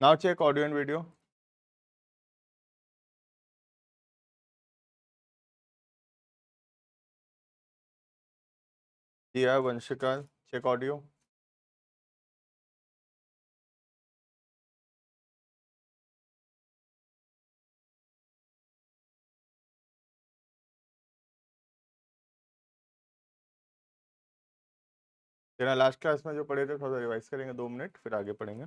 Now check audio and video. Yeah, Vanshika, check audio. तेरा last class में जो पढ़े थे थोड़ा रिवाइज करेंगे 2 मिनट फिर आगे पढ़ेंगे.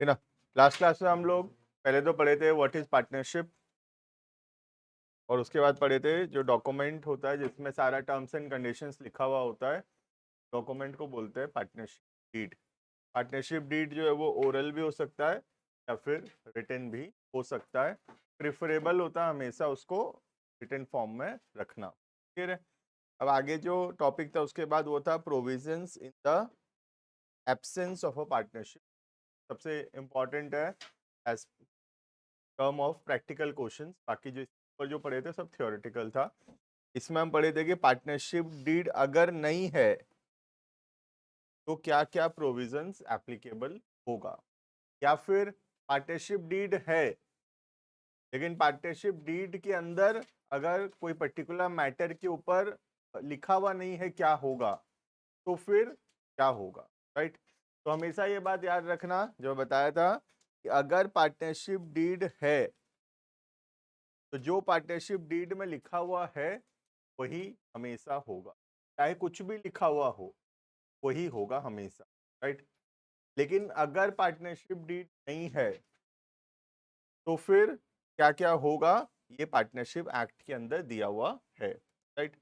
है ना. लास्ट क्लास में हम लोग पहले तो पढ़े थे व्हाट इज पार्टनरशिप और उसके बाद पढ़े थे जो डॉक्यूमेंट होता है जिसमें सारा टर्म्स एंड कंडीशंस लिखा हुआ होता है. डॉक्यूमेंट को बोलते हैं पार्टनरशिप डीड. पार्टनरशिप डीड जो है वो ओरल भी हो सकता है या फिर रिटन भी हो सकता है. प्रिफरेबल होता है हमेशा उसको रिटन फॉर्म में रखना. ठीक है. अब आगे जो टॉपिक था उसके बाद वो था provisions in the absence of a partnership. सबसे इम्पॉर्टेंट है as term of practical questions. बाकी जो इस पर जो पढ़े थे सब थियोरेटिकल था. इसमें हम पढ़े थे कि पार्टनरशिप डीड अगर नहीं है तो क्या क्या प्रोविजंस एप्लीकेबल होगा. या फिर पार्टनरशिप डीड है लेकिन पार्टनरशिप डीड के अंदर अगर कोई पर्टिकुलर मैटर के ऊपर लिखा हुआ नहीं है क्या होगा तो फिर क्या होगा. राइट. तो हमेशा ये बात याद रखना जो बताया था कि अगर पार्टनरशिप डीड है तो जो पार्टनरशिप डीड में लिखा हुआ है वही हमेशा होगा. चाहे कुछ भी लिखा हुआ हो वही होगा हमेशा. राइट. लेकिन अगर पार्टनरशिप डीड नहीं है तो फिर क्या क्या होगा ये पार्टनरशिप एक्ट के अंदर दिया हुआ है. राइट.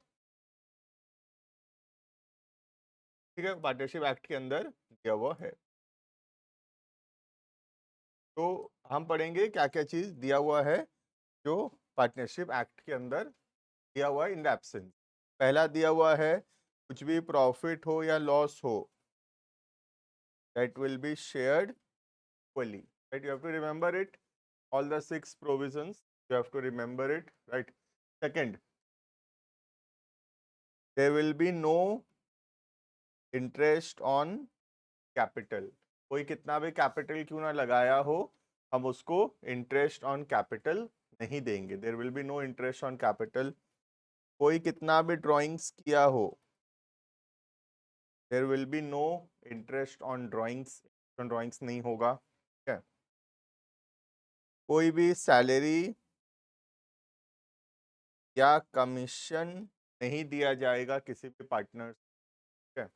ठीक है. पार्टनरशिप एक्ट के अंदर दिया हुआ है. तो हम पढ़ेंगे क्या क्या चीज दिया हुआ है जो पार्टनरशिप एक्ट के अंदर दिया हुआ है इन द एब्सेंस. पहला दिया हुआ है कुछ भी प्रॉफिट हो या लॉस हो that will be shared equally. Right. You have to remember it. All the 6 provisions you have to remember it. Right. Second, there will be no interest on capital. कोई कितना भी कैपिटल क्यों ना लगाया हो हम उसको इंटरेस्ट ऑन कैपिटल नहीं देंगे. There will be no interest on capital. कोई कितना भी ड्राइंग्स किया हो there will be no interest on drawings. Drawings नहीं होगा. ठीक है. कोई भी सैलरी या कमीशन नहीं दिया जाएगा किसी भी पार्टनर. ठीक है.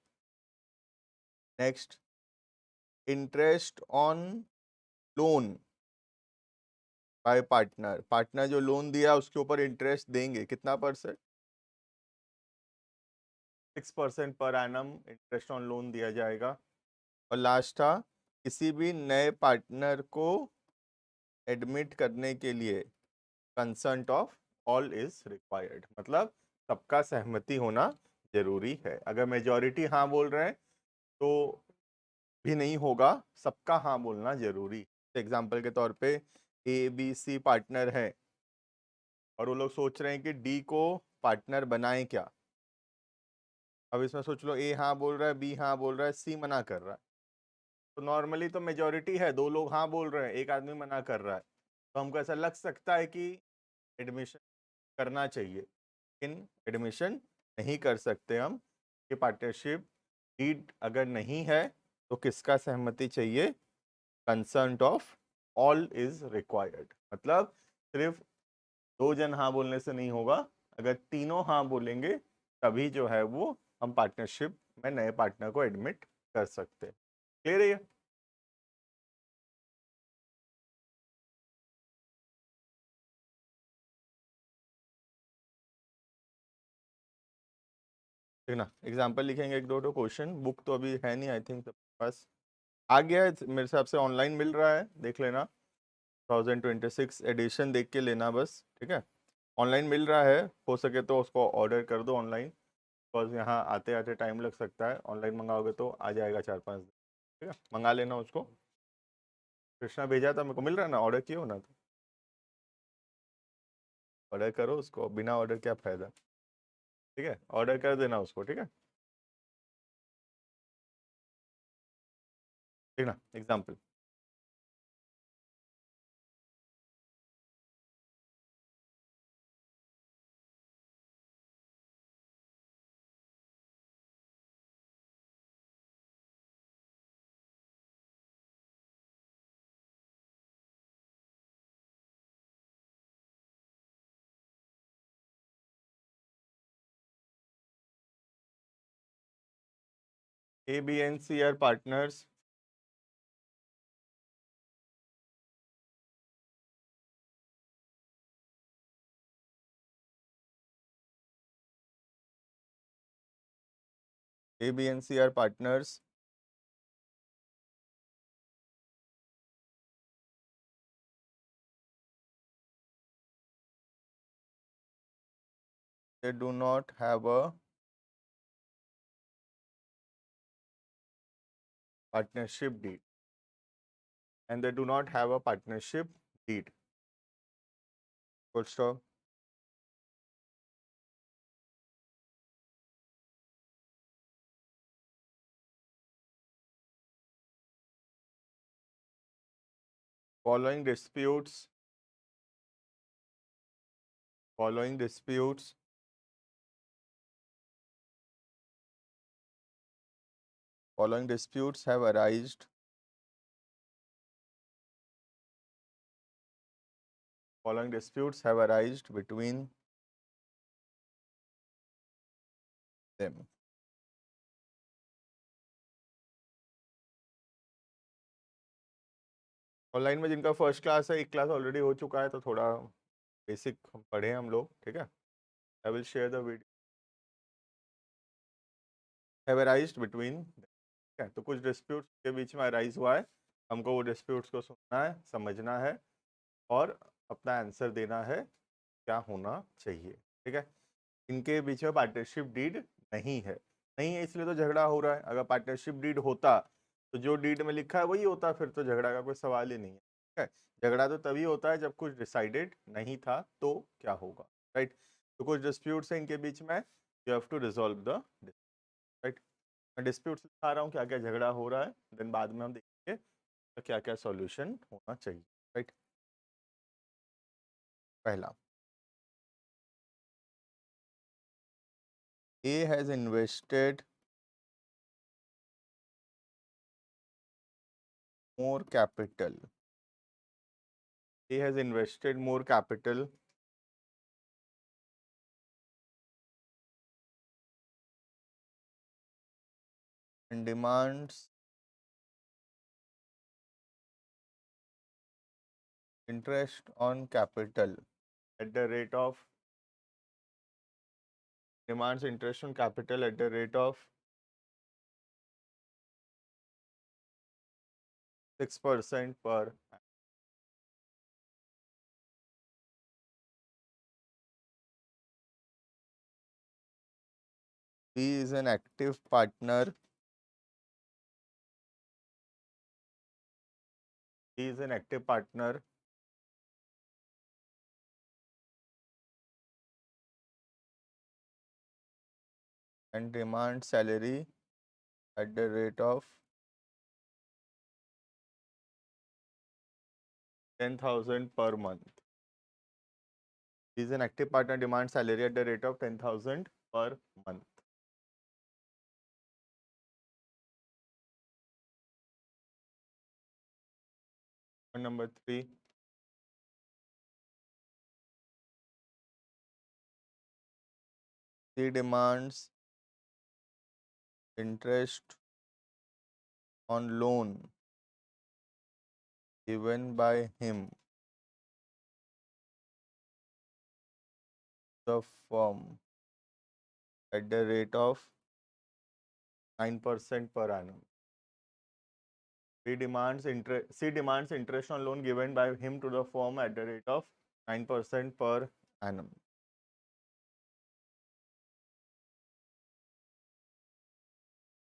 Next, interest on loan by partner. Partner जो लोन दिया उसके ऊपर इंटरेस्ट देंगे. कितना percent? 6% per annum interest on loan दिया जाएगा. और लास्ट था किसी भी नए पार्टनर को एडमिट करने के लिए consent of all is required. मतलब सबका सहमति होना जरूरी है. अगर मेजॉरिटी हाँ बोल रहे हैं तो भी नहीं होगा. सबका हाँ बोलना जरूरी. एग्जाम्पल के तौर पे ABC पार्टनर है और वो लोग सोच रहे हैं कि डी को पार्टनर बनाएं क्या. अब इसमें सोच लो ए हाँ बोल रहा है, बी हाँ बोल रहा है, सी मना कर रहा है. तो नॉर्मली तो मेजॉरिटी है, 2 लोग हाँ बोल रहे हैं, एक आदमी मना कर रहा है. तो हमको ऐसा लग सकता है कि एडमिशन करना चाहिए लेकिन एडमिशन नहीं कर सकते हम. कि पार्टनरशिप डीड अगर नहीं है तो किसका सहमति चाहिए? Consent of all is required. मतलब सिर्फ 2 जन हाँ बोलने से नहीं होगा. अगर तीनों हाँ बोलेंगे तभी जो है वो हम पार्टनरशिप में नए पार्टनर को एडमिट कर सकते हैं. क्लियर है ये? ठीक ना. एग्जाम्पल लिखेंगे एक दो क्वेश्चन. बुक तो अभी है नहीं आई थिंक पास. आ गया है मेरे हिसाब से ऑनलाइन मिल रहा है देख लेना. 2026 एडिशन देख के लेना बस, ठीक है। ऑनलाइन मिल रहा है, हो सके तो उसको ऑर्डर कर दो ऑनलाइन, बिकॉज यहाँ आते आते टाइम लग सकता है। ऑनलाइन मंगाओगे तो आ जाएगा 4-5 दिन, ठीक है। मंगा लेना उसको। कृष्णा भेजा था मेरे को, मिल रहा है ना, ऑर्डर किया हो ना, तो ऑर्डर करो उसको, बिना ऑर्डर क्या फ़ायदा, ठीक है। ऑर्डर कर देना उसको, ठीक है। ठीक ना, example. A B and C are partners. A B and C are partners they do not have a partnership deed, and they do not have a partnership deed. Full stop. Following disputes, following disputes following disputes have arisen. Following disputes have arisen between them. Online में जिनका first class है, एक class already हो चुका है, तो थोड़ा basic पढ़े हम लोग, ठीक है। I will share the video. Have arised between, ठीक है। तो कुछ डिस्प्यूट्स के बीच में अराइज हुआ है, हमको वो डिस्प्यूट्स को सुनना है, समझना है और अपना आंसर देना है क्या होना चाहिए, ठीक है। इनके बीच में पार्टनरशिप डीड नहीं है, नहीं है इसलिए तो झगड़ा हो रहा है। अगर पार्टनरशिप डीड होता तो जो डीड में लिखा है वही होता, फिर तो झगड़ा का कोई सवाल ही नहीं है, ठीक है। झगड़ा तो तभी होता है जब कुछ डिसाइडेड नहीं था, तो क्या होगा, राइट। तो कुछ डिस्प्यूट्स हैं इनके बीच में, you have to resolve the, right. मैं डिस्प्यूट्स लिखा रहा हूँ, क्या क्या झगड़ा हो रहा है, देन बाद में हम देखेंगे तो क्या क्या सॉल्यूशन होना चाहिए, राइट। पहला, A has invested more capital. He has invested more capital and demands interest on capital at the rate of, demands interest on capital at the rate of 6% per annum. B is an active partner. He is an active partner and demands salary at the rate of 10,000 per month. He is an active partner, demands salary at the rate of 10,000 per month. Point number 3. He demands interest on loan given by him, the firm, at the rate of 9% per annum. C demands interest on loan given by him to the firm at the rate of 9% per annum.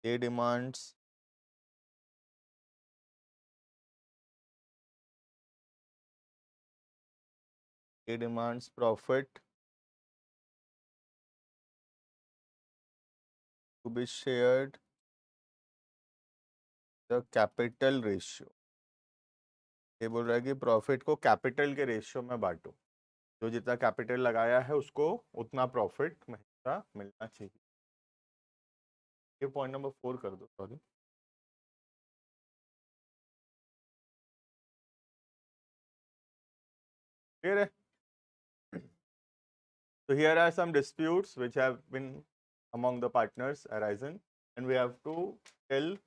A demands profit to be shared the capital ratio. ये बोल रहा है कि profit को capital के ratio में बांटो, जो जितना कैपिटल लगाया है उसको उतना प्रॉफिट में हिस्सा मिलना चाहिए। ये पॉइंट नंबर 4 कर दो, सॉरी। क्लियर है? So here are some disputes which have been among the partners arisen and we have to tell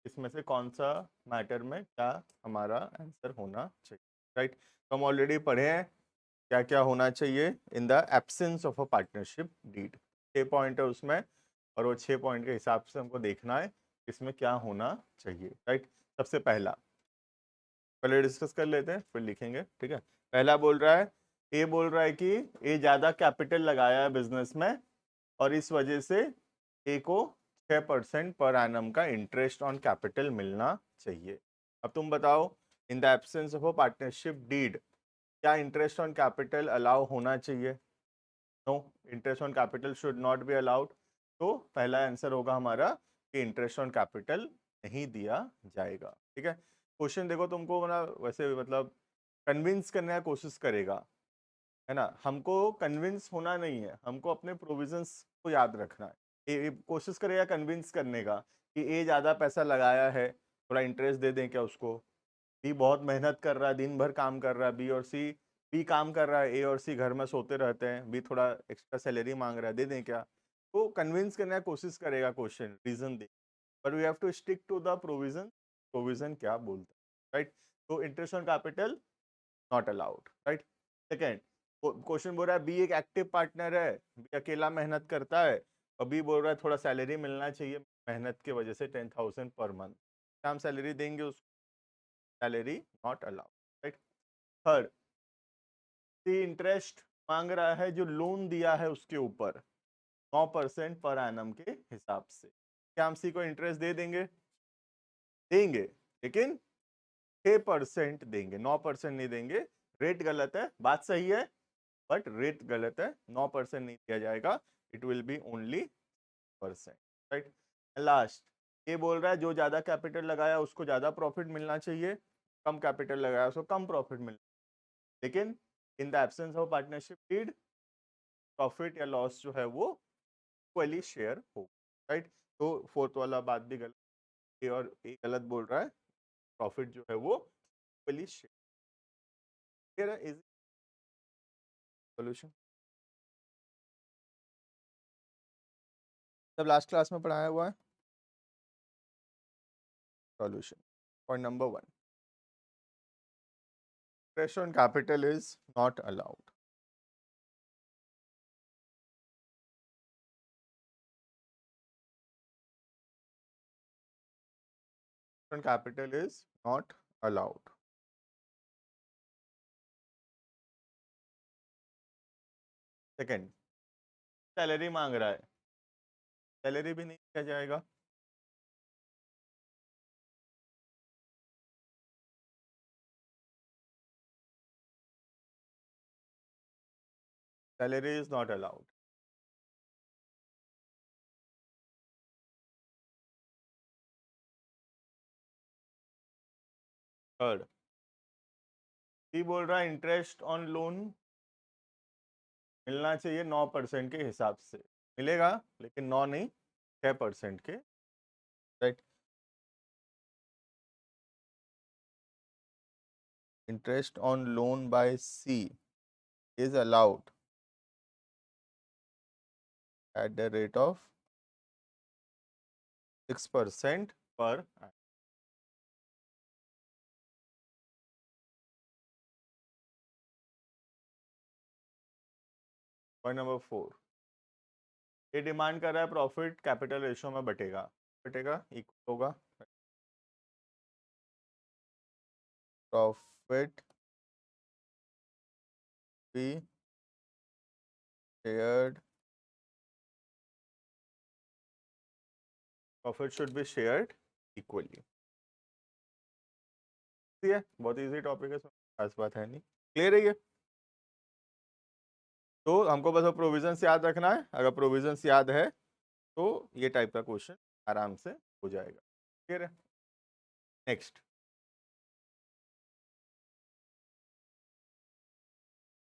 इसमें से कौन सा मैटर में क्या हमारा आंसर होना चाहिए, राइट? तो हम ऑलरेडी पढ़े हैं क्या क्या होना चाहिए in the absence of a partnership deed. 6 point है उसमें और वो 6 पॉइंट के हिसाब से हमको देखना है इसमें क्या होना चाहिए, राइट? सबसे पहला पहले डिस्कस कर लेते हैं फिर लिखेंगे, ठीक है? पहला बोल रहा है, ए बोल रहा है कि ए ज्यादा कैपिटल लगाया है बिजनेस में और इस वजह से ए को 6% पर एनम का इंटरेस्ट ऑन कैपिटल मिलना चाहिए। अब तुम बताओ, in the absence of a partnership deed क्या इंटरेस्ट ऑन कैपिटल अलाउ होना चाहिए? No, interest on capital should not be allowed. तो पहला आंसर होगा हमारा कि इंटरेस्ट ऑन कैपिटल नहीं दिया जाएगा, ठीक है? क्वेश्चन देखो तुमको वैसे मतलब कन्विंस करने का कोशिश करेगा, है ना? हमको कन्विंस होना नहीं है, हमको अपने प्रोविजंस को याद रखना है। कोशिश करेगा कन्विंस करने का कि ए ज़्यादा पैसा लगाया है, थोड़ा इंटरेस्ट दे दें क्या उसको? बी बहुत मेहनत कर रहा है, दिन भर काम कर रहा है, बी काम कर रहा है, ए और सी घर में सोते रहते हैं, बी थोड़ा एक्स्ट्रा सैलरी मांग रहा है, दे दें क्या? तो कन्विंस करने की कोशिश करेगा क्वेश्चन, रीजन दे, but we have to stick to the provision. Provision क्या बोलता है, राइट? तो interest on capital not allowed, right? Second question बोल रहा है बी एक एक्टिव पार्टनर है, बी अकेला मेहनत करता है और बी बोल रहा है थोड़ा सैलरी मिलना चाहिए मेहनत की वजह से 10,000 पर मंथ, क्या हम सैलरी देंगे उसको? Salary not allowed, right? Third, C interest मांग रहा है जो लोन दिया है उसके ऊपर 9% पर एनम के हिसाब से, क्या हम सी को इंटरेस्ट दे देंगे? देंगे, लेकिन 6% देंगे, 9% नहीं देंगे। रेट गलत है, बात सही है बट रेट गलत है, 9% नहीं दिया जाएगा, it will be only percent, right? Last, ये बोल रहा है जो ज्यादा कैपिटल लगाया उसको ज्यादा प्रॉफिट मिलना चाहिए, कम कैपिटल लगाया उसको कम प्रॉफिट मिलना, लेकिन in the absence of partnership deed profit या लॉस जो है वो इक्वली शेयर हो, राइट? तो फोर्थ वाला बात भी गलत, ए और ए गलत बोल रहा है, प्रॉफिट जो है वो इक्वली शेयर है। इज सोल्यूशन सब लास्ट क्लास में पढ़ाया हुआ है। Solution. Point number 1. Interest on capital is not allowed. On capital is not allowed. Second, salary मांग रहा है, सैलरी भी नहीं दिया जाएगा। Salary is not allowed. Third, सी बोल रहा है इंटरेस्ट ऑन लोन मिलना चाहिए 9% के हिसाब से, मिलेगा लेकिन 9 नहीं 6% के, right? Interest on loan by C is allowed at the rate of 6% per annum. Point number 4, ये डिमांड कर रहा है प्रॉफिट कैपिटल रेशियो में बटेगा, बटेगा इक्वल होगा, profit be shared, profit should be shared equally. है बहुत इजी टॉपिक है, खास बात है नहीं, क्लियर है ये। तो हमको बस प्रोविजंस याद रखना है, अगर प्रोविजंस याद है तो ये टाइप का क्वेश्चन आराम से हो जाएगा, क्लियर है। नेक्स्ट,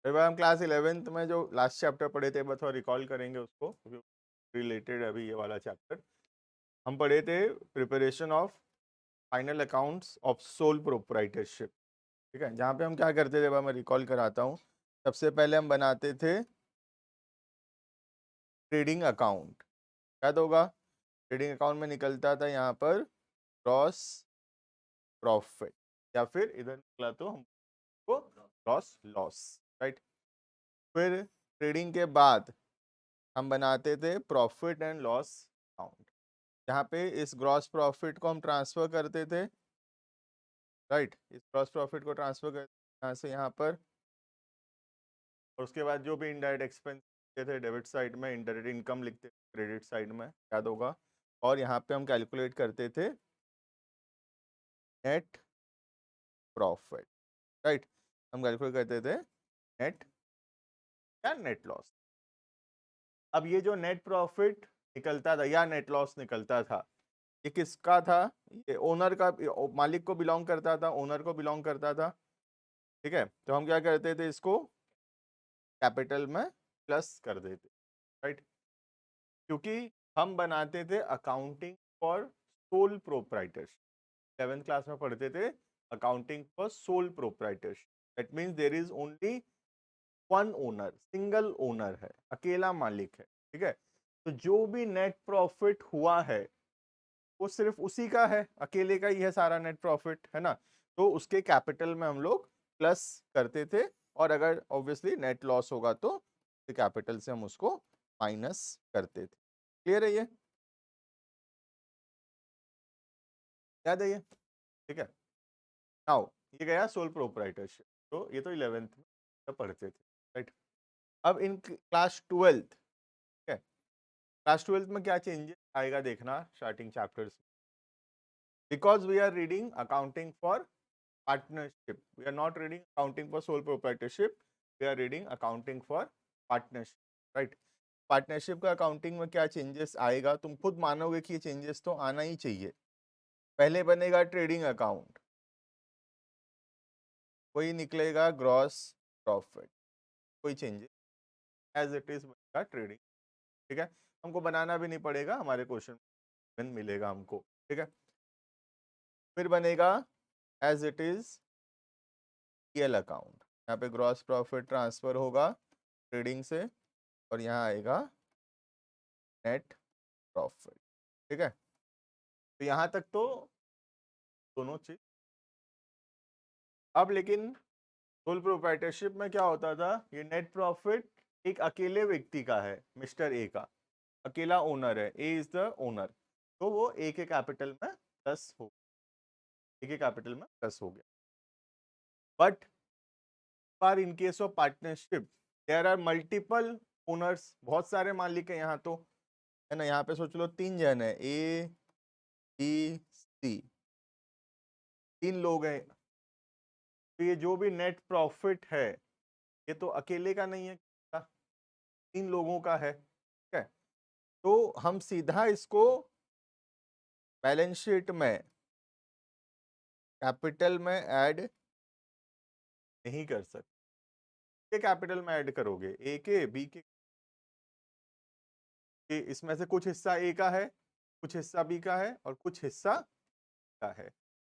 हम क्लास 11th में जो लास्ट चैप्टर पढ़े थे बस रिकॉल करेंगे उसको, रिलेटेड अभी ये वाला चैप्टर हम पढ़े थे, preparation of final accounts of sole proprietorship. ठीक है, जहाँ पे हम क्या करते थे, मैं रिकॉल कराता हूँ। सबसे पहले हम बनाते थे ट्रेडिंग अकाउंट, याद होगा। ट्रेडिंग अकाउंट में निकलता था यहाँ पर ग्रॉस प्रॉफिट, या फिर इधर निकला तो हमको ग्रॉस लॉस, राइट। फिर ट्रेडिंग के बाद हम बनाते थे प्रॉफिट एंड लॉस अकाउंट, जहाँ पे इस ग्रॉस प्रॉफिट को हम ट्रांसफर करते थे, राइट। इस ग्रॉस प्रॉफिट को ट्रांसफर करते यहाँ से यहाँ पर, और उसके बाद जो भी इनडायरेक्ट एक्सपेंस थे डेबिट साइड में, इनडायरेक्ट इनकम लिखते थे क्रेडिट साइड में, याद होगा। और यहाँ पे हम कैलकुलेट करते थे नेट प्रॉफिट, राइट। हम कैलकुलेट करते थे नेट या नेट लॉस। अब ये जो नेट प्रॉफिट निकलता था या नेट लॉस निकलता था, ये किसका था? ये ओनर का, मालिक को बिलोंग करता था, ओनर को बिलोंग करता था। ठीक है, तो हम क्या करते थे, इसको कैपिटल में प्लस कर देते, राइट। क्योंकि हम बनाते थे accounting for sole proprietorship. 11th class में पढ़ते थे accounting for sole proprietorship, that means there is only one owner, single owner है, अकेला मालिक है। ठीक है, तो जो भी नेट प्रॉफिट हुआ है वो सिर्फ उसी का है, अकेले का ही है सारा नेट प्रॉफिट, है ना। तो उसके कैपिटल में हम लोग प्लस करते थे, और अगर ऑब्वियसली नेट लॉस होगा तो कैपिटल से हम उसको माइनस करते थे। क्लियर है ये, याद है ये? ठीक है, नाउ ये गया सोल प्रोप्राइटरशिप, तो ये तो 11th में पढ़ते थे, राइट। अब इन क्लास 12th, ठीक है, क्लास 12th में क्या चेंजेस आएगा देखना starting chapters, because we are reading accounting for partnership, we are not reading accounting for sole proprietorship, we are reading accounting for partnership, right। Partnership का accounting में क्या changes आएगा, तुम खुद मानोगे कि ये चेंजेस तो आना ही चाहिए। पहले बनेगा ट्रेडिंग अकाउंट, वही निकलेगा ग्रॉस प्रॉफिट, कोई चेंजेस, एज इट इज बनेगा ट्रेडिंग। ठीक है, हमको बनाना भी नहीं पड़ेगा, हमारे क्वेश्चन मिलेगा हमको। ठीक है, फिर बनेगा as it is PL account, यहाँ पे ग्रॉस प्रॉफिट ट्रांसफर होगा ट्रेडिंग से, और यहाँ आएगा नेट प्रॉफिट। ठीक है, तो यहाँ तक तो दोनों चीज। अब लेकिन सोल प्रोप्राइटरशिप में क्या होता था, ये नेट प्रॉफिट एक अकेले व्यक्ति का है, मिस्टर ए का, अकेला ओनर है, ए इज द ओनर, तो वो ए के कैपिटल में प्लस हो, ए के कैपिटल में प्लस हो गया। But for in case of partnership there are multiple owners, बहुत सारे मालिक है यहाँ तो, है ना। यहाँ पे सोच लो 3 जन है, ए बी सी, 3 लोग हैं, तो ये जो भी नेट प्रॉफिट है ये तो अकेले का नहीं है, 3 लोगों का है। ठीक है, तो हम सीधा इसको बैलेंस शीट में कैपिटल में ऐड नहीं कर सकते। कैपिटल में ऐड करोगे ए के बी के, इसमें से कुछ हिस्सा ए का है, कुछ हिस्सा बी का है, और कुछ हिस्सा का है।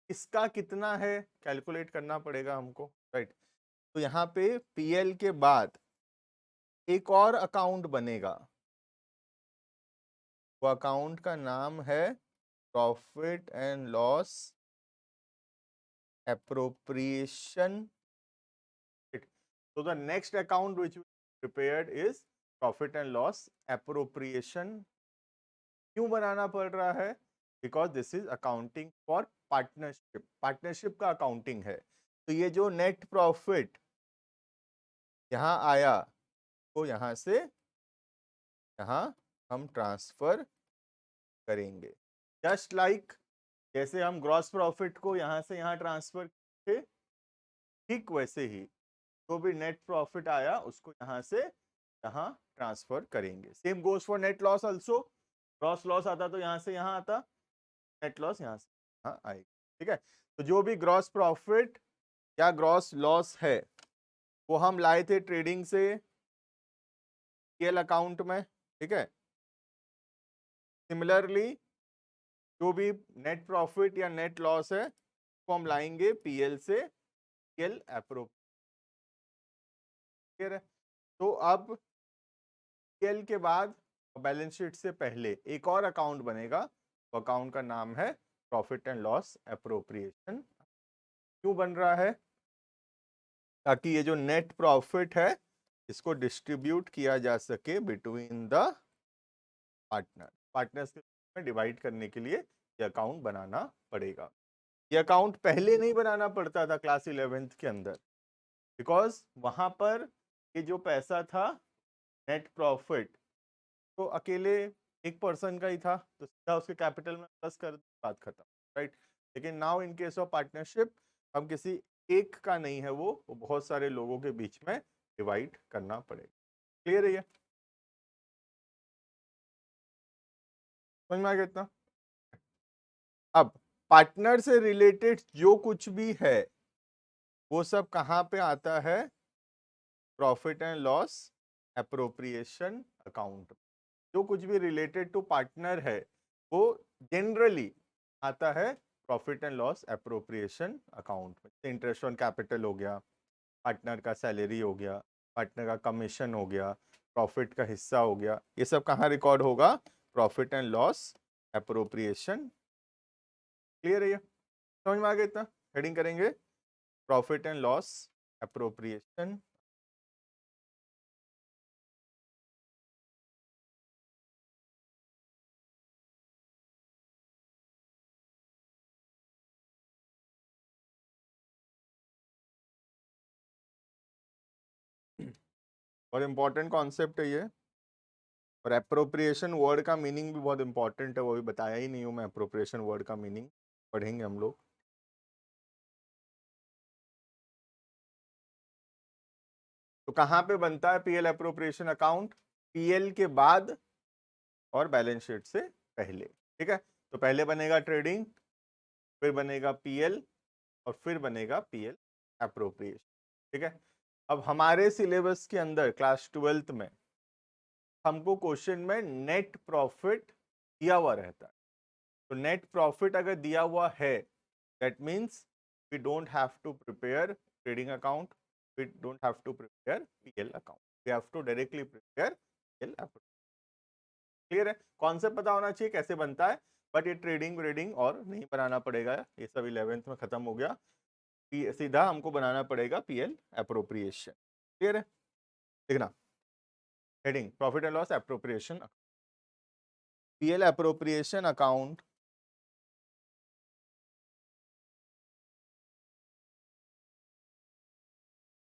इसका कितना है कैलकुलेट करना पड़ेगा हमको, राइट। तो यहाँ पे पीएल के बाद एक और अकाउंट बनेगा, वो अकाउंट का नाम है profit and loss appropriation. So the next account which we prepared is profit and loss appropriation। क्यों बनाना पड़ रहा है? Because this is accounting for partnership, partnership का अकाउंटिंग है। तो ये जो नेट प्रॉफिट यहाँ आया वो यहाँ से यहाँ हम ट्रांसफर करेंगे। जस्ट लाइक जैसे हम ग्रॉस प्रॉफिट को यहाँ से यहाँ ट्रांसफर किए, ठीक वैसे ही जो भी नेट प्रॉफिट आया उसको यहाँ से यहाँ ट्रांसफर करेंगे। Same goes for net loss also. Gross loss आता तो यहाँ से यहाँ आता, नेट लॉस यहाँ से यहाँ आएगा। ठीक है, तो जो भी ग्रॉस प्रॉफिट या ग्रॉस लॉस है वो हम लाए थे ट्रेडिंग से पीएल अकाउंट में। ठीक है, सिमिलरली जो भी नेट प्रॉफिट या नेट लॉस है वो हम लाएंगे पीएल से पीएल अप्रोप्रिएट है। तो अब पीएल के बाद बैलेंस शीट से पहले एक और अकाउंट बनेगा, वो अकाउंट का नाम है प्रॉफिट एंड लॉस एप्रोप्रिएशन। क्यों बन रहा है? ताकि ये जो नेट प्रॉफिट है इसको डिस्ट्रीब्यूट किया जा सके बिटवीन द पार्टनर्स में डिवाइड करने के लिए ये अकाउंट बनाना पड़ेगा। ये अकाउंट पहले नहीं बनाना पड़ता था क्लास 11th के अंदर, बिकॉज वहां पर ये जो पैसा था नेट प्रॉफिट तो अकेले एक पर्सन का ही था, तो सीधा उसके कैपिटल में प्लस कर बात खत्म, राइट। लेकिन now in case of partnership हम किसी एक का नहीं है वो बहुत सारे लोगों के बीच में डिवाइड करना पड़ेगा। क्लियर है ये? समझ में आ गया इतना? अब पार्टनर से रिलेटेड जो कुछ भी है वो सब कहाँ पे आता है? Profit and loss appropriation account. जो कुछ भी रिलेटेड टू पार्टनर है वो जनरली आता है profit and loss appropriation account में। इंटरेस्ट ऑन कैपिटल हो गया, पार्टनर का सैलरी हो गया, पार्टनर का कमीशन हो गया, प्रॉफिट का हिस्सा हो गया, ये सब कहाँ रिकॉर्ड होगा? Profit and loss appropriation. Clear है ये? समझ में आ गया इतना? हेडिंग करेंगे प्रॉफिट एंड लॉस एप्रोप्रिएशन। और इम्पोर्टेंट कॉन्सेप्ट है ये। और एप्रोप्रिएशन वर्ड का मीनिंग भी बहुत इंपॉर्टेंट है, वो भी बताया ही नहीं हूं मैं। एप्रोप्रिएशन वर्ड का मीनिंग पढ़ेंगे हम लोग। तो कहाँ पे बनता है पीएल एप्रोप्रिएशन अकाउंट? पीएल के बाद और बैलेंस शीट से पहले। ठीक है, तो पहले बनेगा ट्रेडिंग, फिर बनेगा पीएल, और फिर बनेगा पीएल एप्रोप्रिएशन। ठीक है, अब हमारे सिलेबस के अंदर क्लास 12th में हमको क्वेश्चन में नेट प्रॉफिट दिया हुआ रहता है। तो नेट प्रॉफिट अगर दिया हुआ है that means we don't have to prepare trading account, we don't have to prepare PL account, we have to directly prepare PL account। Clear है? कॉन्सेप्ट पता होना चाहिए कैसे बनता है, बट ये ट्रेडिंग व्रेडिंग और नहीं बनाना पड़ेगा, ये सब 11th में खत्म हो गया। सीधा हमको बनाना पड़ेगा पीएल एप्रोप्रिएशन। क्लियर है? देखना heading profit and loss appropriation. PL appropriation account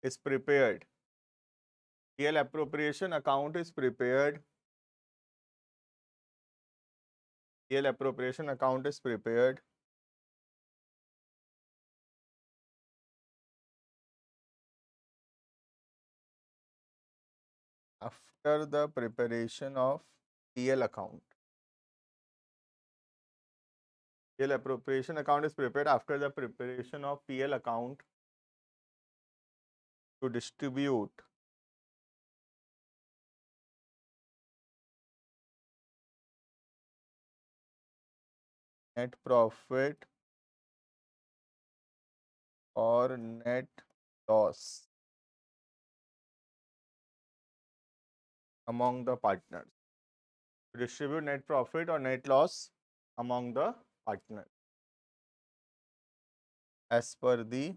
is prepared, PL appropriation account is prepared, PL appropriation account is prepared after the preparation of PL account. PL appropriation account is prepared after the preparation of PL account to distribute net profit or net loss among the partners. To distribute net profit or net loss among the partners as per the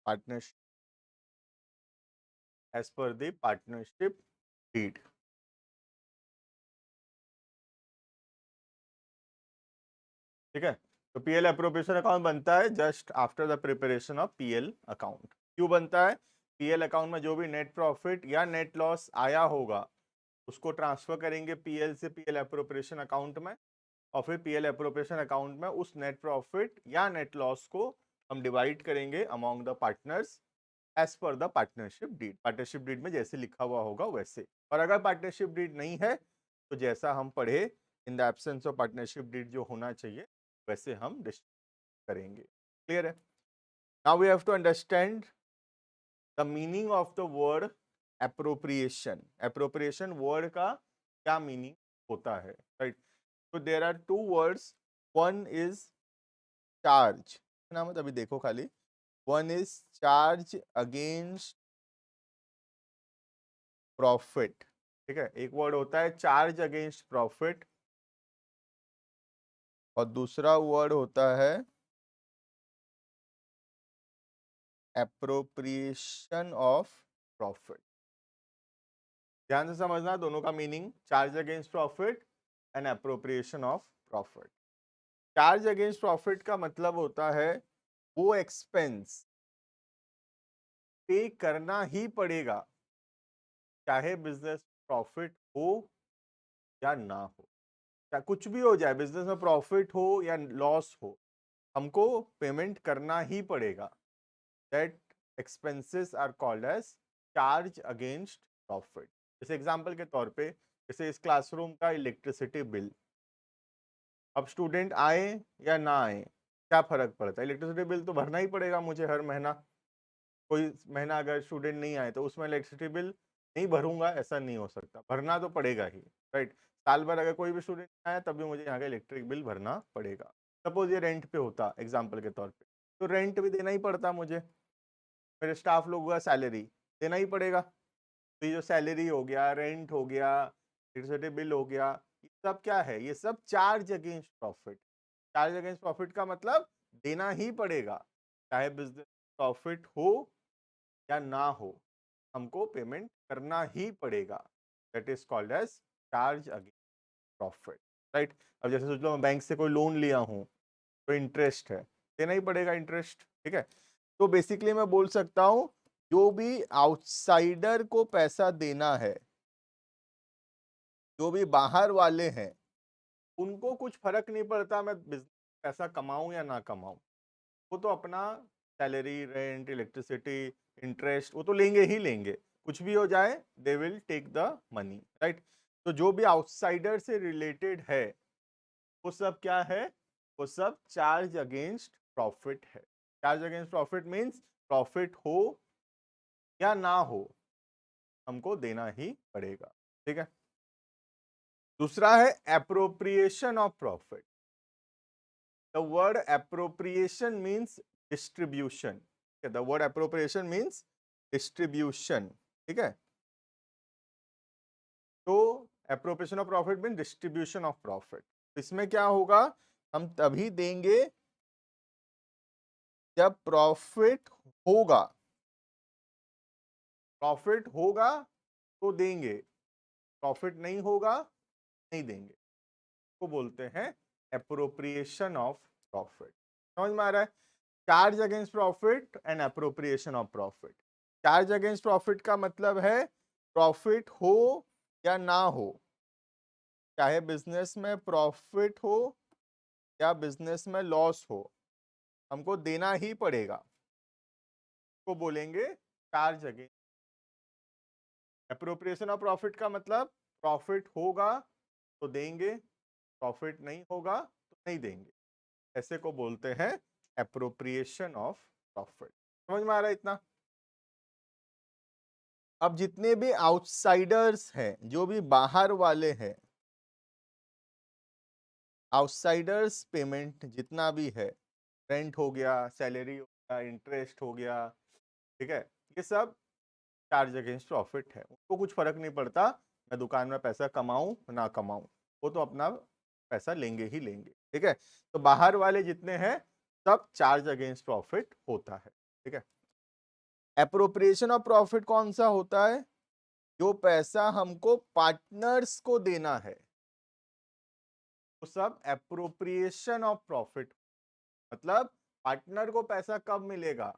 partnership, as per the partnership deed. ठीक है। तो PL appropriation account बनता है just after the preparation of PL account. क्यों बनता है? PL account में जो भी नेट प्रॉफिट या नेट लॉस आया होगा उसको ट्रांसफर करेंगे पीएल से पीएल अप्रोप्रिएशन अकाउंट में, और फिर पीएल अप्रोप्रिएशन अकाउंट में उस नेट प्रॉफिट या नेट लॉस को हम डिवाइड करेंगे among the partners as per the partnership deed. Partnership deed में जैसे लिखा हुआ होगा वैसे। और अगर पार्टनरशिप डीड नहीं है तो जैसा हम पढ़े, in the absence of partnership deed जो होना चाहिए वैसे हम डिस्ट्रीब्यूट करेंगे। क्लियर है? Now we have to understand the meaning of the word appropriation. Appropriation word का क्या मीनिंग होता है, राइट? तो there are two words, one is charge ना, मतलब अभी देखो खाली, one is charge against profit. ठीक है, एक वर्ड होता है चार्ज अगेंस्ट प्रॉफिट और दूसरा वर्ड होता है एप्रोप्रिएशन ऑफ प्रॉफिट। ध्यान से समझना दोनों का meaning, charge against profit and appropriation of profit. Charge against profit का मतलब होता है वो एक्सपेंस पे करना ही पड़ेगा चाहे बिजनेस प्रॉफिट हो या ना हो, चाहे कुछ भी हो जाए, बिजनेस में प्रॉफिट हो या लॉस हो, हमको पेमेंट करना ही पड़ेगा। That expenses are called as charge against profit. जैसे एग्जांपल के तौर पे, जैसे इस क्लासरूम का इलेक्ट्रिसिटी बिल, अब स्टूडेंट आए या ना आए क्या फर्क पड़ता है? इलेक्ट्रिसिटी बिल तो भरना ही पड़ेगा मुझे हर महीना। कोई महीना अगर स्टूडेंट नहीं आए तो उसमें इलेक्ट्रिसिटी बिल नहीं भरूंगा ऐसा नहीं हो सकता, भरना तो पड़ेगा ही, राइट? साल भर अगर कोई भी स्टूडेंट आया तब भी मुझे यहाँ का इलेक्ट्रिक बिल भरना पड़ेगा। सपोज ये रेंट पे होता एग्जाम्पल के तौर पे, तो रेंट भी देना ही पड़ता मुझे। मेरे स्टाफ लोगों का सैलरी देना ही पड़ेगा। तो ये जो सैलरी हो गया, रेंट हो गया, इलेक्ट्रिसिटी बिल हो गया, ये सब क्या है? ये सब charge against profit. Charge against profit का मतलब देना ही पड़ेगा, चाहे बिजनेस प्रॉफिट हो या ना हो, हमको पेमेंट करना ही पड़ेगा। That is called as charge against profit, right? अब जैसे सोच लो मैं बैंक से कोई लोन लिया हूं तो इंटरेस्ट है, देना ही पड़ेगा इंटरेस्ट। ठीक है, तो बेसिकली मैं बोल सकता हूं जो भी आउटसाइडर को पैसा देना है, जो भी बाहर वाले हैं, उनको कुछ फर्क नहीं पड़ता मैं बिजनेस पैसा कमाऊं या ना कमाऊं। वो तो अपना सैलरी, रेंट, इलेक्ट्रिसिटी, इंटरेस्ट वो तो लेंगे ही लेंगे, कुछ भी हो जाए they will take the money, right? तो जो भी आउटसाइडर से रिलेटेड है वो सब क्या है? वो सब चार्ज अगेंस्ट प्रॉफिट है। Charge against profit means profit हो या ना हो हमको देना ही पड़ेगा। ठीक है, दूसरा है appropriation of profit. The word appropriation means distribution. The word appropriation means distribution. ठीक है, तो appropriation of profit mean distribution of profit. इसमें क्या होगा? हम तभी देंगे जब प्रॉफिट होगा। प्रॉफिट होगा तो देंगे, प्रॉफिट नहीं होगा नहीं देंगे। को बोलते हैं एप्रोप्रिएशन ऑफ प्रॉफिट। समझ में आ रहा है? Charge against profit and appropriation of profit. Charge against profit का मतलब है प्रॉफिट हो या ना हो, चाहे बिजनेस में प्रॉफिट हो या बिजनेस में लॉस हो, हमको देना ही पड़ेगा, को बोलेंगे charge against. Appropriation of profit का मतलब प्रॉफिट होगा तो देंगे, प्रॉफिट नहीं होगा तो नहीं देंगे, ऐसे को बोलते हैं एप्रोप्रिएशन ऑफ प्रॉफिट। समझ में आ रहा है इतना? अब जितने भी आउटसाइडर्स हैं, जो भी बाहर वाले हैं, आउटसाइडर्स पेमेंट जितना भी है, रेंट हो गया, सैलरी हो गया, इंटरेस्ट हो गया, ठीक है, ये सब चार्ज अगेंस्ट प्रॉफिट है। उनको कुछ फर्क नहीं पड़ता मैं दुकान में पैसा कमाऊं ना कमाऊं, वो तो अपना पैसा लेंगे ही लेंगे। ठीक है, तो बाहर वाले जितने हैं सब चार्ज अगेंस्ट प्रॉफिट होता है। ठीक है, एप्रोप्रिएशन ऑफ प्रॉफिट कौन सा होता है? जो पैसा हमको पार्टनर्स को देना है, वो सब एप्रोप्रिएशन ऑफ प्रॉफिट। मतलब पार्टनर को पैसा कब मिलेगा?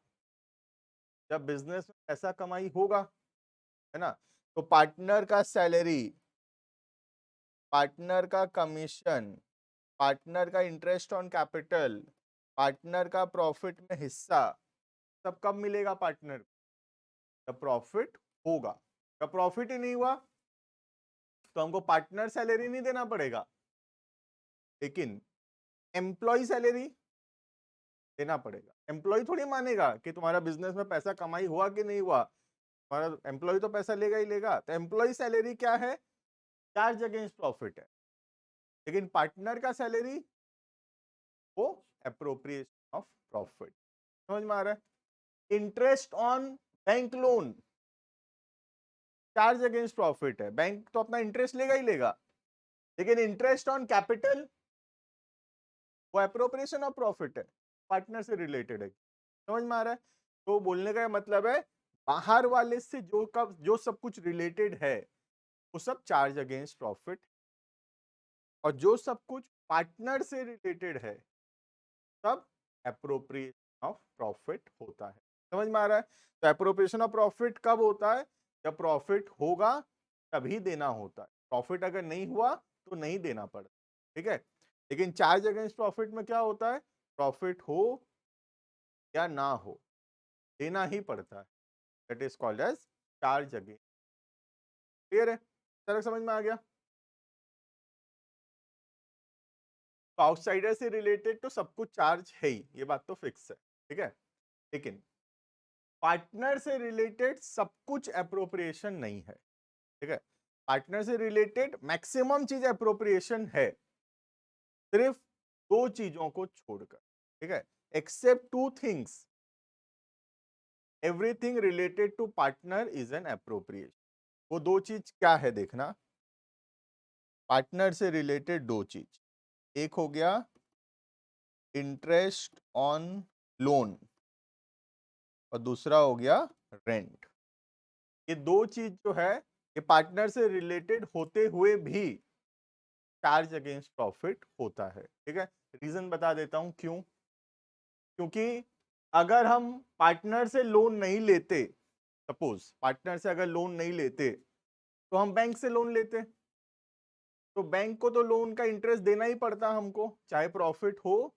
जब बिजनेस में पैसा कमाई होगा, है ना? तो पार्टनर का सैलरी, पार्टनर का कमीशन, पार्टनर का इंटरेस्ट ऑन कैपिटल, पार्टनर का प्रॉफिट में हिस्सा, सब कब मिलेगा पार्टनर को? जब प्रॉफिट होगा। जब प्रॉफिट ही नहीं हुआ तो हमको पार्टनर सैलरी नहीं देना पड़ेगा, लेकिन एम्प्लॉय सैलरी देना पड़ेगा। एम्प्लॉय थोड़ी मानेगा कि तुम्हारा बिजनेस में पैसा कमाई हुआ कि नहीं हुआ, तुम्हारा एम्प्लॉय तो पैसा लेगा ही लेगा। तो एम्प्लॉय सैलरी क्या है? चार्ज अगेंस्ट प्रॉफिट है। लेकिन पार्टनर का सैलरी वो एप्रोप्रिएशन ऑफ प्रॉफिट। समझ में आ रहा है? Interest on bank loan charge against profit है। बैंक तो अपना इंटरेस्ट लेगा ही लेगा, लेकिन इंटरेस्ट ऑन कैपिटल वो एप्रोप्रिएशन ऑफ प्रॉफिट है, पार्टनर से रिलेटेड है। समझ में आ रहा है? तो बोलने का मतलब है बाहर वाले से जो सब कुछ रिलेटेड है वो सब चार्ज अगेंस्ट प्रॉफिट, और जो सब कुछ पार्टनर से रिलेटेड है सब एप्रोप्रिएशन ऑफ प्रॉफिट होता है। समझ में आ रहा है? तो एप्रोप्रिएशन ऑफ प्रॉफिट कब होता है? जब प्रॉफिट होगा तभी देना होता है। प्रॉफिट अगर नहीं हुआ तो नहीं देना पड़ता। ठीक है? लेकिन चार्ज अगेंस्ट प्रॉफिट में क्या होता है? प्रॉफिट हो या ना हो देना ही पड़ता है। That is called as charge against. Clear है? तरह समझ में आ गया? तो आउटसाइडर से रिलेटेड तो सब कुछ चार्ज है ही, ये बात तो फिक्स है। ठीक है? लेकिन पार्टनर से रिलेटेड सब कुछ एप्रोप्रिएशन नहीं है। ठीक है? पार्टनर से रिलेटेड मैक्सिमम चीज एप्रोप्रिएशन है, सिर्फ दो चीजों को छोड़कर। ठीक है? Except two things, everything related to partner is an appropriation. वो दो चीज क्या है देखना। पार्टनर से रिलेटेड दो चीज, एक हो गया इंटरेस्ट ऑन लोन और दूसरा हो गया रेंट। ये दो चीज जो है ये पार्टनर से रिलेटेड होते हुए भी चार्ज अगेंस्ट प्रॉफिट होता है। ठीक है? रीजन बता देता हूं क्यों। क्योंकि अगर हम पार्टनर से लोन नहीं लेते, सपोज पार्टनर से अगर लोन नहीं लेते तो हम बैंक से लोन लेते, तो बैंक को तो लोन का इंटरेस्ट देना ही पड़ता हमको, चाहे प्रॉफिट हो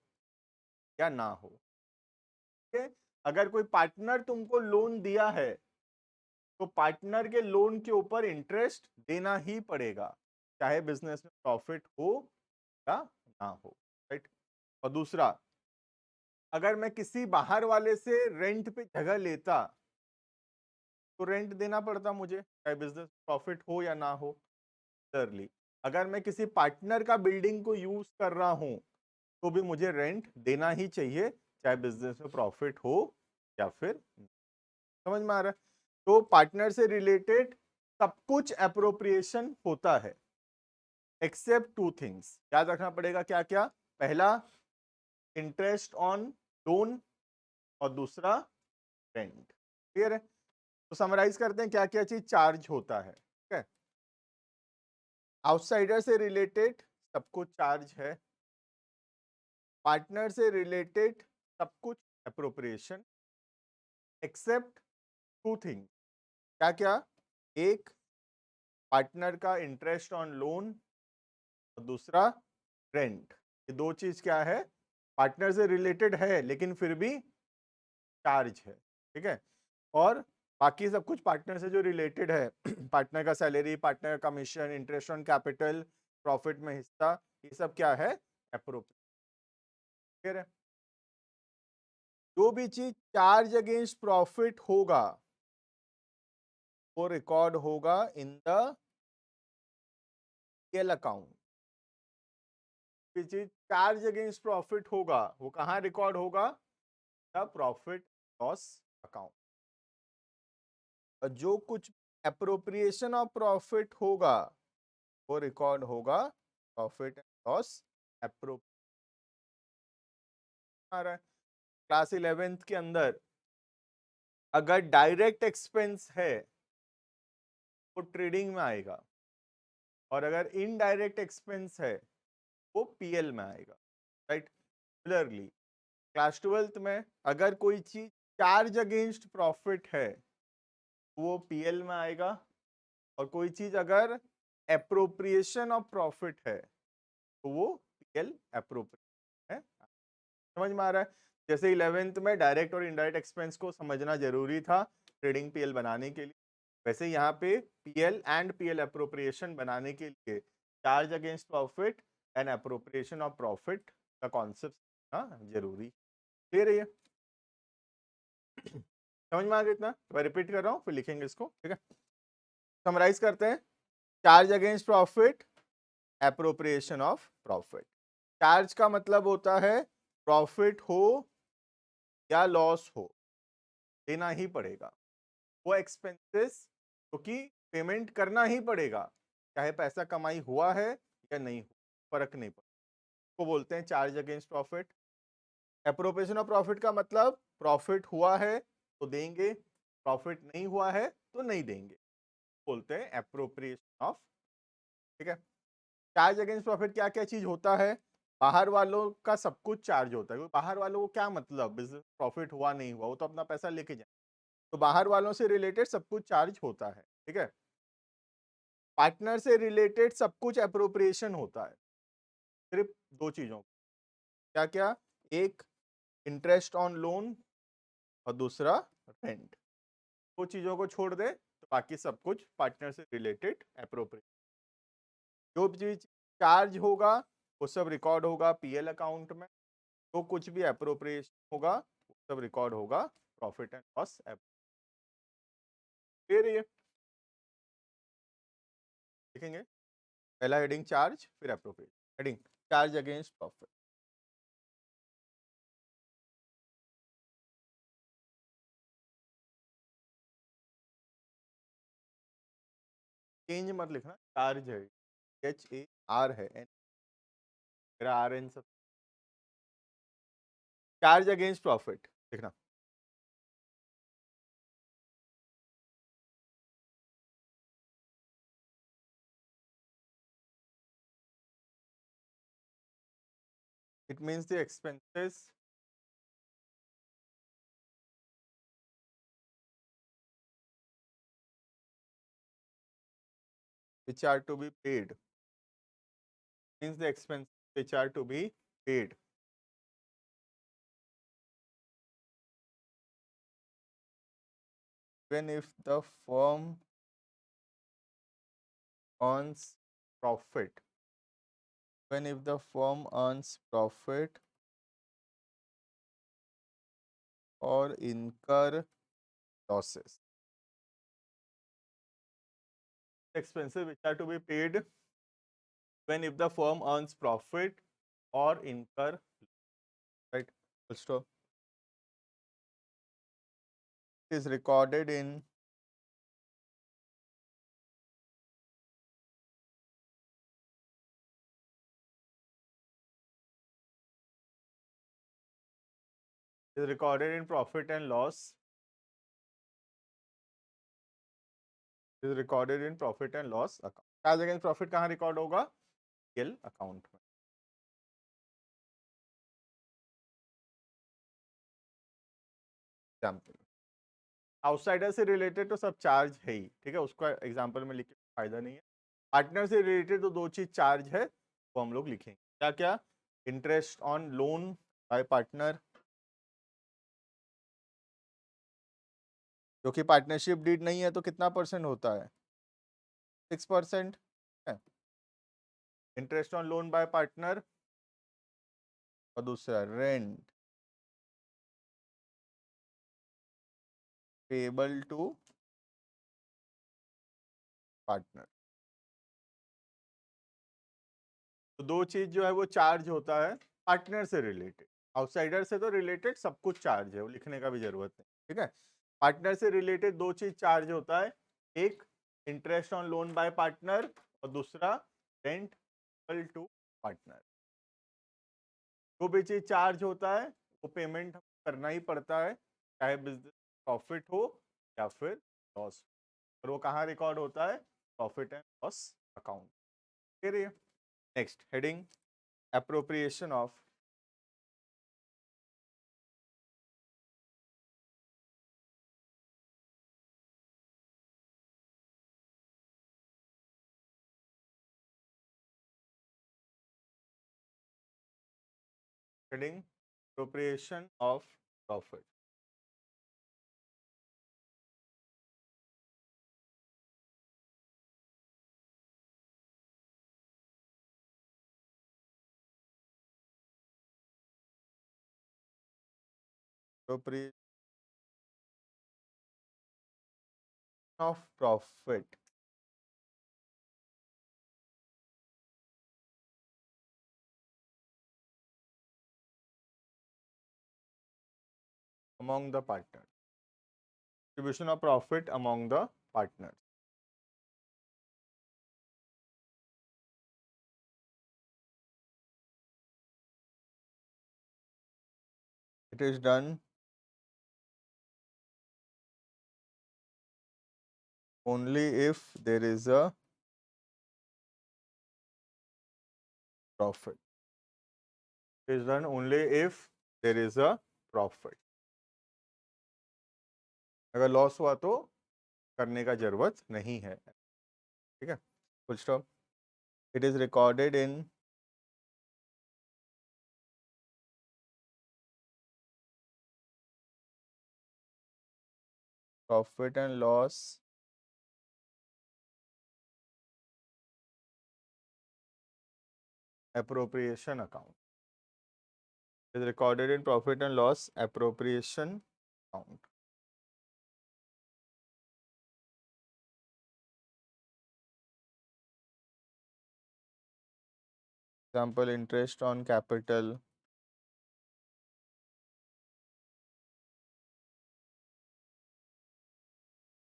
या ना हो। ठीक है? अगर कोई पार्टनर तुमको लोन दिया है तो पार्टनर के लोन के ऊपर इंटरेस्ट देना ही पड़ेगा, चाहे बिजनेस में प्रॉफिट हो या ना हो। राइट? और दूसरा, अगर मैं किसी बाहर वाले से रेंट पे जगह लेता तो रेंट देना पड़ता मुझे, चाहे बिजनेस प्रॉफिट हो या ना हो। क्लियरली, अगर मैं किसी पार्टनर का बिल्डिंग को यूज कर रहा हूं तो भी मुझे रेंट देना ही चाहिए, चाहे बिजनेस में प्रॉफिट हो या फिर। समझ में आ रहा है? तो पार्टनर से रिलेटेड सब कुछ एप्रोप्रिएशन होता है एक्सेप्ट टू थिंग्स। याद रखना पड़ेगा क्या क्या। पहला इंटरेस्ट ऑन लोन और दूसरा रेंट। क्लियर है? तो समराइज करते हैं क्या क्या चीज चार्ज होता है। ठीक है? आउटसाइडर से रिलेटेड सब कुछ चार्ज है, पार्टनर से रिलेटेड सब कुछ एप्रोप्रिएशन एक्सेप्ट टू थिंग। क्या क्या? एक पार्टनर का इंटरेस्ट ऑन लोन और दूसरा रेंट। ये दो चीज क्या है? पार्टनर से रिलेटेड है लेकिन फिर भी चार्ज है। ठीक है? और बाकी सब कुछ पार्टनर से जो रिलेटेड है पार्टनर का सैलरी, पार्टनर का commission, interest on capital, profit में हिस्सा, ये सब क्या है? एप्रोप्रिएट है। जो भी चीज चार्ज अगेंस्ट प्रॉफिट होगा वो रिकॉर्ड होगा इन द पीएल अकाउंट। चीज चार्ज अगेंस्ट प्रॉफिट होगा वो कहां रिकॉर्ड होगा? The profit loss account. और जो कुछ एप्रोप्रिएशन ऑफ प्रॉफिट होगा वो रिकॉर्ड होगा profit and loss appropriate. Class 11th के अंदर अगर डायरेक्ट एक्सपेंस है वो ट्रेडिंग में आएगा, और अगर इनडायरेक्ट एक्सपेंस है वो पीएल में आएगा, राइट। सिमिलरली क्लास 12th में अगर कोई चीज चार्ज अगेंस्ट प्रॉफिट है वो पीएल में आएगा, और कोई चीज अगर एप्रोप्रिएशन ऑफ प्रॉफिट है तो वो पीएल एप्रोप्रिएशन है। समझ में आ रहा है? जैसे 11th में डायरेक्ट और इनडायरेक्ट एक्सपेंस को समझना जरूरी था ट्रेडिंग पीएल बनाने के लिए, वैसे यहाँ पे पीएल एंड पीएल एप्रोप्रिएशन बनाने के लिए charge against profit and appropriation of profit का कॉन्सेप्ट जरूरी। क्लियर है ये? समझ में आ गया इतना? मैं रिपीट कर रहा हूँ फिर लिखेंगे इसको, ठीक है। समराइज करते हैं। Charge against profit, appropriation of profit. Charge का मतलब होता है प्रॉफिट हो या लॉस हो देना ही पड़ेगा, वो एक्सपेंसेस क्योंकि पेमेंट करना ही पड़ेगा, चाहे पैसा कमाई हुआ है या नहीं हुआ, फर्क नहीं पड़ता, को बोलते हैं charge against profit. Appropriation of profit का मतलब प्रॉफिट हुआ है तो देंगे, प्रॉफिट नहीं हुआ है तो नहीं देंगे, बोलते हैं एप्रोप्रिएशन ऑफ, ठीक है। चार्ज अगेंस्ट प्रॉफिट क्या क्या चीज होता है? बाहर वालों का सब कुछ चार्ज होता है, बाहर वालों को क्या मतलब, बिजनेस प्रॉफिट हुआ नहीं हुआ वो तो अपना पैसा लेके जाए, तो बाहर वालों से रिलेटेड सब कुछ चार्ज होता है, ठीक है। पार्टनर से रिलेटेड सब कुछ एप्रोप्रिएशन होता है, सिर्फ दो चीजों, क्या क्या? एक इंटरेस्ट ऑन लोन और दूसरा रेंट। दो चीजों को छोड़ दे तो बाकी सब कुछ पार्टनर से रिलेटेड एप्रोप्रिएट। जो चीज चार्ज होगा वो सब रिकॉर्ड होगा पीएल अकाउंट में, तो कुछ भी एप्रोप्रिएशन होगा वो सब रिकॉर्ड होगा profit and loss account. Clear है ये? देखेंगे पहला हेडिंग चार्ज, फिर appropriation. Heading charge against profit. Change मत लिखना, चार्ज है, HAR है, मेरा आर एन सब। चार्ज अगेंस्ट प्रॉफिट लिखना। It means the expenses which are to be paid, means the expenses which are to be paid when if the firm earns profit, when if the firm earns profit or incur losses. Expenses which are to be paid when if the firm earns profit or incur, right? Full stop. Is recorded in profit and loss, is recorded in profit and loss account. Charge against profit कहाँ record होगा? PL account में। Example outsider से related तो सब charge है ही, ठीक है, उसका एग्जाम्पल में लिख के फायदा नहीं है। पार्टनर से रिलेटेड तो दो चीज चार्ज है वो हम लोग लिखेंगे, क्या क्या? Interest on loan by partner, जो कि पार्टनरशिप डीड नहीं है तो कितना परसेंट होता है? 6%। Interest on loan by partner, और दूसरा रेंट पेबल टू पार्टनर। तो दो चीज जो है वो चार्ज होता है पार्टनर से रिलेटेड, आउटसाइडर से तो रिलेटेड सब कुछ चार्ज है, वो लिखने का भी जरूरत नहीं, ठीक है। पार्टनर से रिलेटेड दो चीज चार्ज होता है, एक interest on loan by partner और दूसरा रेंट टू पार्टनर। जो भी चीज चार्ज होता है वो पेमेंट करना ही पड़ता है, चाहे बिजनेस प्रॉफिट हो या फिर लॉस, और वो कहाँ रिकॉर्ड होता है? Profit and loss account. Next heading appropriation of heading appropriation of profit appropriation of profit among the partners, distribution of profit among the partners. It is done only if there is a profit. It is done only if there is a profit. अगर loss हुआ तो करने का जरूरत नहीं है, ठीक है, full stop. It is recorded in profit and loss appropriation account. It is recorded in profit and loss appropriation account. Example, interest on capital,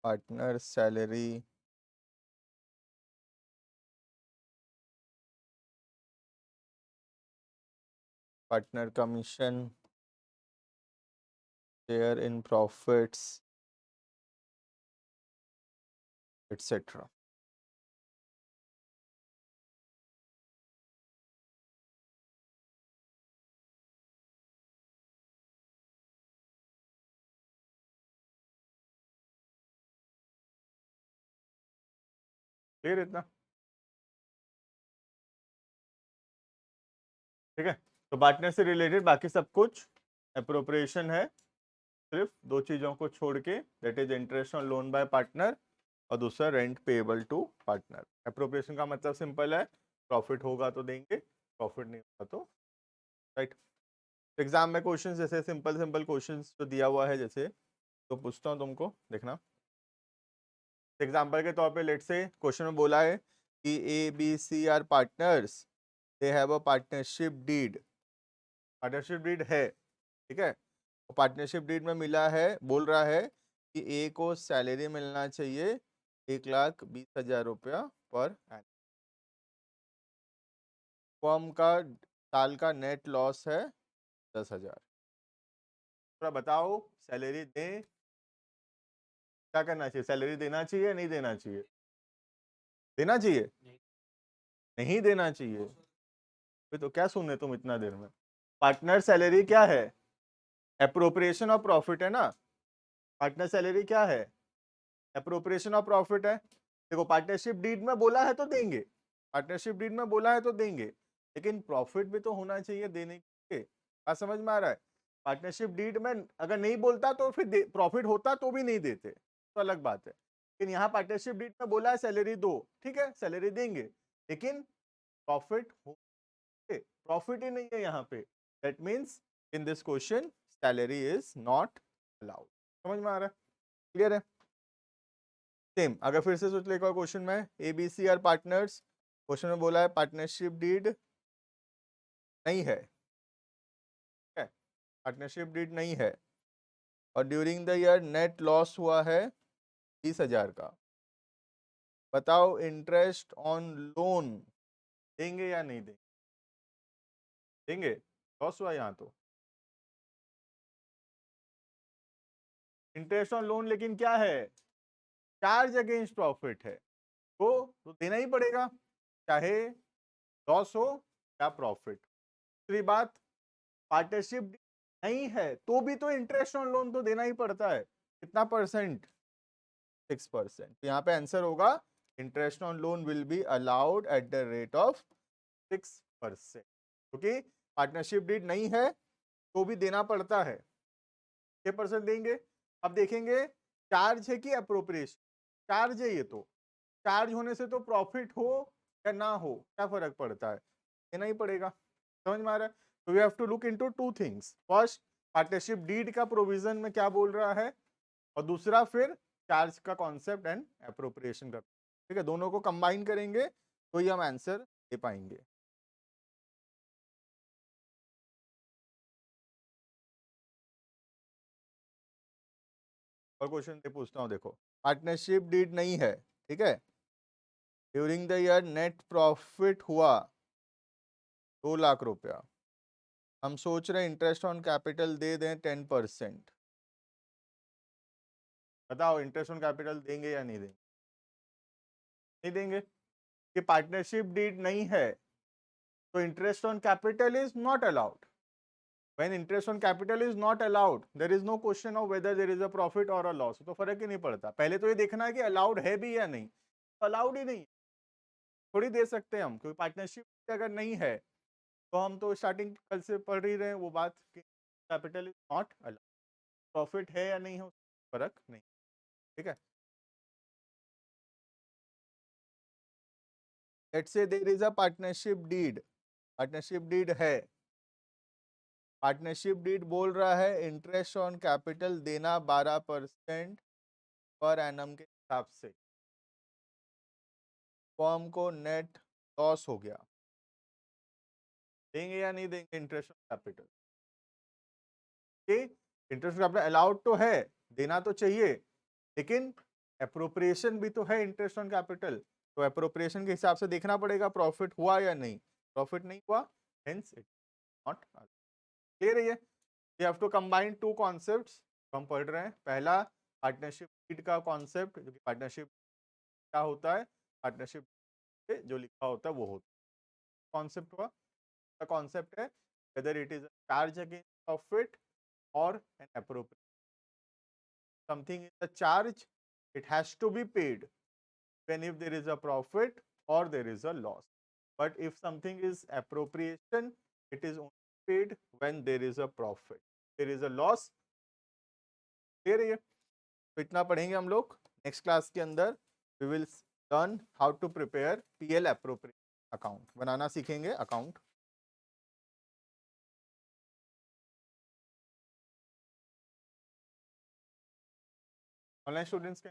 partner salary, partner commission, share in profits, etc. Clear इतना? ठीक है, तो partner से related बाकी सब कुछ appropriation है, सिर्फ दो चीजों को छोड़ के, that is interest on loan by partner और दूसरा rent payable to partner. Appropriation का मतलब सिंपल है, प्रॉफिट होगा तो देंगे, प्रॉफिट नहीं होगा तो राइट. एग्जाम में क्वेश्चन जैसे सिंपल सिंपल क्वेश्चन जो दिया हुआ है जैसे, तो पूछता हूँ तुमको, देखना. एग्जाम्पल के तौर पे लेट से क्वेश्चन में बोला है कि A B C are partners, they have a partnership deed. Partnership deed है, ठीक है, पार्टनरशिप डीड में मिला है, बोल रहा है कि ए को सैलरी मिलना चाहिए 1,20,000 रुपया पर एनम. फर्म का साल का नेट लॉस है 10,000. थोड़ा बताओ, सैलरी दे, क्या करना चाहिए, सैलरी देना चाहिए नहीं देना चाहिए? देना चाहिए, नहीं देना चाहिए? तो क्या सुने तुम इतना देर में? पार्टनर सैलरी क्या है? एप्रोप्रिएशन ऑफ प्रॉफिट है ना. पार्टनर सैलरी क्या है? एप्रोप्रिएशन ऑफ प्रॉफिट है. देखो, पार्टनरशिप डीड में बोला है तो देंगे, पार्टनरशिप डीड में बोला है तो देंगे, लेकिन प्रॉफिट भी तो होना चाहिए देने के. बात समझ में आ रहा है? पार्टनरशिप डीड में अगर नहीं बोलता तो फिर प्रॉफिट होता तो भी नहीं देते, तो अलग बात है. लेकिन यहाँ पार्टनरशिप डीड में बोला है सैलरी दो, ठीक है, सैलरी देंगे, लेकिन प्रॉफिट हो, प्रॉफिट ही नहीं है यहाँ पे. That means in this question salary is not allowed. समझ में आ रहा है? क्लियर है? सेम अगर फिर से सोच लेगा क्वेश्चन में, A B C are partners, question में बोला है पार्टनरशिप डीड नहीं है, ठीक है, पार्टनरशिप डीड नहीं है, और during the year net loss हुआ है 20,000 का. बताओ इंटरेस्ट ऑन लोन देंगे या नहीं देंगे? देंगे, लॉस हुआ यहाँ तो. इंटरेस्ट ऑन लोन लेकिन क्या है? चार्ज अगेंस्ट प्रॉफिट है, तो देना ही पड़ेगा, चाहे लॉस हो या प्रॉफिट. दूसरी बात, पार्टनरशिप नहीं है तो भी तो इंटरेस्ट ऑन लोन तो देना ही पड़ता है। कितना परसेंट? 6%। यहाँ पे आंसर होगा interest on loan will be allowed at the rate of 6%, क्योंकि पार्टनरशिप डीड नहीं है तो भी देना पड़ता है, 6% देंगे। अब देखेंगे चार्ज है कि अप्रोप्रिएशन। चार्ज है, ये तो चार्ज होने से तो प्रॉफिट हो या ना हो क्या फर्क पड़ता है, देना ही पड़ेगा। समझ में आ रहा है? तो we have to look into two things. First, partnership deed का प्रोविजन में क्या बोल रहा है, और दूसरा फिर चार्ज का कॉन्सेप्ट एंड अप्रोप्रिएशन का। ठीक है, दोनों को कंबाइन करेंगे तो ही हम आंसर दे पाएंगे। और क्वेश्चन ये पूछता हूँ, देखो पार्टनरशिप डीड नहीं है, ठीक है, during the year net profit हुआ 2 लाख रुपया, हम सोच रहे हैं इंटरेस्ट ऑन कैपिटल दे दें 10%। बताओ इंटरेस्ट ऑन कैपिटल देंगे या नहीं देंगे? नहीं देंगे, कि पार्टनरशिप डीड नहीं है तो interest on capital is not allowed. When interest on capital is not allowed, there is no question of whether there is a profit or a loss, तो फर्क ही नहीं पड़ता। पहले तो ये देखना है कि अलाउड है भी या नहीं, तो अलाउड ही नहीं, थोड़ी दे सकते हैं हम, क्योंकि पार्टनरशिप अगर नहीं है तो हम तो स्टार्टिंग कल से पढ़ ही रहे हैं वो बात कि capital is not allowed, profit है या नहीं हो फर्क नहीं। ठीक है, let's say there is a partnership deed है, पार्टनरशिप डीड बोल रहा है इंटरेस्ट ऑन कैपिटल देना 12% पर एनम के हिसाब से, फर्म को नेट लॉस हो गया, देंगे या नहीं देंगे interest on capital? Interest capital allowed तो है, देना तो चाहिए, लेकिन अप्रोप्रिएशन भी तो है इंटरेस्ट ऑन कैपिटल, तो अप्रोप्रिएशन के हिसाब से देखना पड़ेगा प्रॉफिट हुआ या नहीं। प्रॉफिट नहीं हुआ, हेंस इट नॉट। क्लियर है ये? We have to combine two concepts हम पढ़ रहे हैं। पहला पार्टनरशिप डीड का कॉन्सेप्ट, जो कि पार्टनरशिप क्या होता है, पार्टनरशिप जो लिखा होता है वो होता है कॉन्सेप्ट हुआ। the concept है whether it is a charge against profit or an appropriate, something is a charge, it has to be paid when if there is a profit or there is a loss, but if something is appropriation it is only paid when there is a profit, there is a loss। clear है ये? तो इतना पढ़ेंगे हम लोग। Next class के अंदर we will learn how to prepare P L appropriate account, बनाना सीखेंगे अकाउंट। ऑनलाइन स्टूडेंट्स के